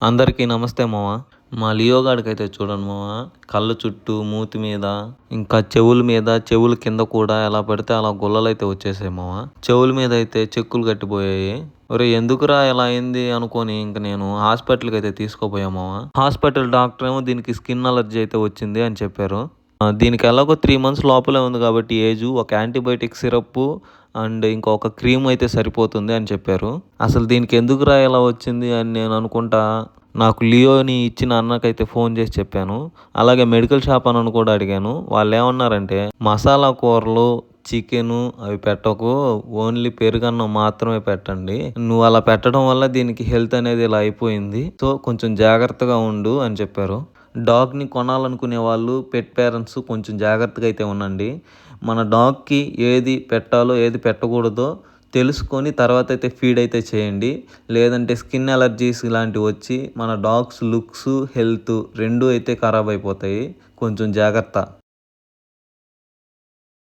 అందరికీ నమస్తే మామ. మా లియో గాడికైతే చూడండి మామ, కళ్ళ చుట్టూ, మూతి మీద, ఇంకా చెవుల మీద, చెవుల కింద కూడా ఎలా పడితే అలా గుల్లలైతే వచ్చేసాయి మామ. చెవుల మీద అయితే చెక్కులు కట్టిపోయాయి. ఒరే ఎందుకురా ఇలా అయింది అనుకొని ఇంక నేను హాస్పిటల్కి అయితే తీసుకోపోయా మామ. హాస్పిటల్ డాక్టర్ ఏమో దీనికి స్కిన్ అలర్జీ అయితే వచ్చింది అని చెప్పారు. దీనికి ఎలాగో 3 months లోపలే ఉంది కాబట్టి ఏజు, ఒక యాంటీబయాటిక్ సిరప్ అండ్ ఇంకొక క్రీమ్ అయితే సరిపోతుంది అని చెప్పారు. అసలు దీనికి ఎందుకురా ఇలా వచ్చింది అని నేను అనుకుంటా నాకు లియోని ఇచ్చిన అన్నకైతే ఫోన్ చేసి చెప్పాను. అలాగే మెడికల్ షాప్ అన్నను కూడా అడిగాను. వాళ్ళు ఏమన్నారంటే మసాలా కూరలు, చికెను అవి పెట్టకు, ఓన్లీ పెరుగన్నం మాత్రమే పెట్టండి. నువ్వు అలా పెట్టడం వల్ల దీనికి హెల్త్ అనేది ఇలా అయిపోయింది. సో కొంచెం జాగ్రత్తగా ఉండు అని చెప్పారు. డాగ్ని కొనాలనుకునే వాళ్ళు, పెట్ పేరెంట్స్ కొంచెం జాగ్రత్తగా అయితే ఉండండి. మన డాగ్కి ఏది పెట్టాలో ఏది పెట్టకూడదో తెలుసుకొని తర్వాత అయితే ఫీడ్ అయితే చేయండి. లేదంటే స్కిన్ అలర్జీస్ ఇలాంటివి వచ్చి మన డాగ్స్ లుక్స్, హెల్త్ రెండూ అయితే ఖరాబ్ అయిపోతాయి. కొంచెం జాగ్రత్త.